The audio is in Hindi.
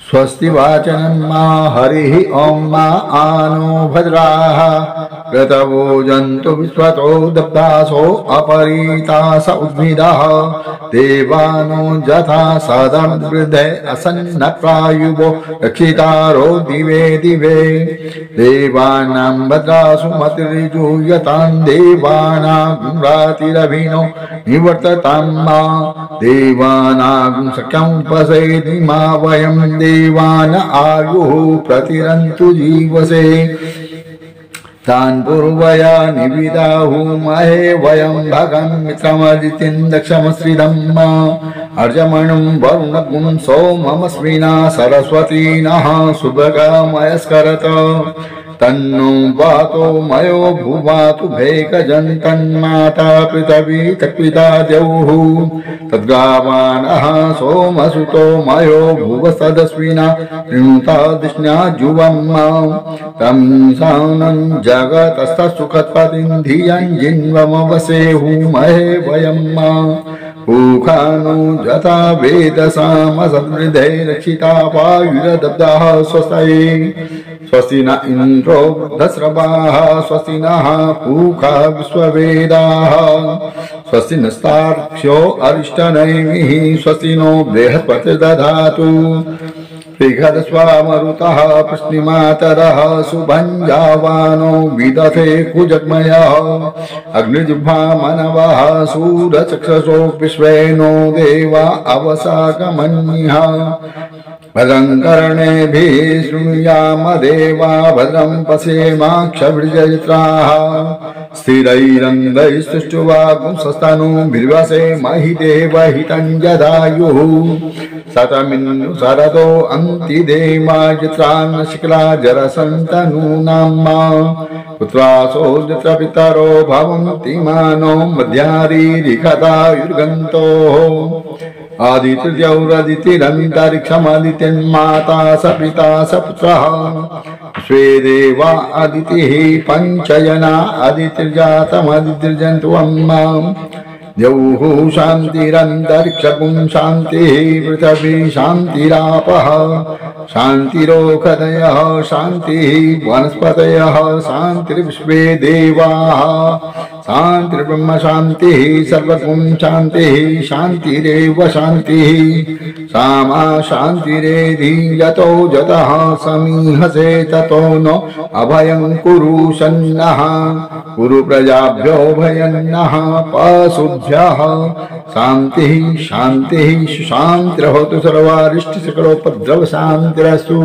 स्वस्ति वाचनं मा हरिः ॐ मा आनो भद्राः क्रतवो जन्तु विश्वतो दब्दासो अपरीतास उद्भिदः देवानो जथा सदमृद्धे असन्नप्रायुवो रक्षितारो दिवे दिवे देवानां भद्रासु मतिर्जुयतां देवानां रातिरभिनो निवर्ततां मा देवानां सख्यं पसेति मा वयं देवान आयुः प्रतिरन्तु जीवसे तान् पूर्वया निविदाहुमहे वयं भगं मित्रमदितिं दक्षमश्रिदम् अर्जमणं वरुणगुं सोममस्मिना सरस्वती नः सुभगमयस्करत तन्नो वातो मयो भुवातु भेकजन्तन्माता पृथिवी तत्पिता द्यौः तद्गावानः सोमसुतो मयो भुवस्तदस्विना ऋणुता दिष्ण्या जुवम् तं सानं जगतस्तसुखत्पतिं धियं जिन्वमवसेहुमहे वयम् ऊखानो जता वेदसामसमृद्धे रक्षिता वायुरदब्धाः स्वस्ति स्वस्ति न इन्द्रो वृद्धस्रवाः स्वस्ति नः पूषा विश्ववेदाः स्वस्ति नस्तार्क्ष्यो अरिष्टनेमिः स्वस्ति नो बृहस्पतिर्दधातु श्रीघरस्वामरुतः प्रश्निमातरः सुभञ्जावानो विदथे कुजग्मयः अग्निजिह्वा मनवः सूरचक्षसो विश्वेनो देवा अवसाकमन्यः भद्रं कर्णेभिः शृणुयाम देवा भद्रं पश्येमाक्षभिर्जयत्राः स्थिरैरङ्गैस्तुष्टुवागुंसस्तनूभिर्वसे महि देवहितं जदायुः शतमिन्नु शरदो अन्ति देवायत्रान्न शिखला जरसन्तनूनां पुत्रासो पितरो भवन्ति मानो मध्यारीरिखतायुर्गन्तोः आदित्यौरदितिरन्तरिक्षमदितिर्माता स पिता स पुत्रः स्वे देवा अदितिः पञ्चजना अदितिर्जातमदितिर्जन्तुवम् द्यौः शान्तिरन्तरिक्षगुं शान्तिः पृथिवी शान्तिरापः शान्तिरोषधयः शान्तिः वनस्पतयः शान्तिर्विश्वे देवाः शान्तिर्ब्रह्म शान्तिः सर्वगुं शान्तिः शान्तिरेव शान्तिः सामा शान्तिरेधि यतो जतः समीहसे ततो नो अभयं कुरु सन्नः कुरु प्रजाभ्यो भयन्नः पशुभ्यः शान्तिः शान्तिः शान्तिर्भवतु सर्वारिष्टसकलोपद्रव शान्तिरस्तु।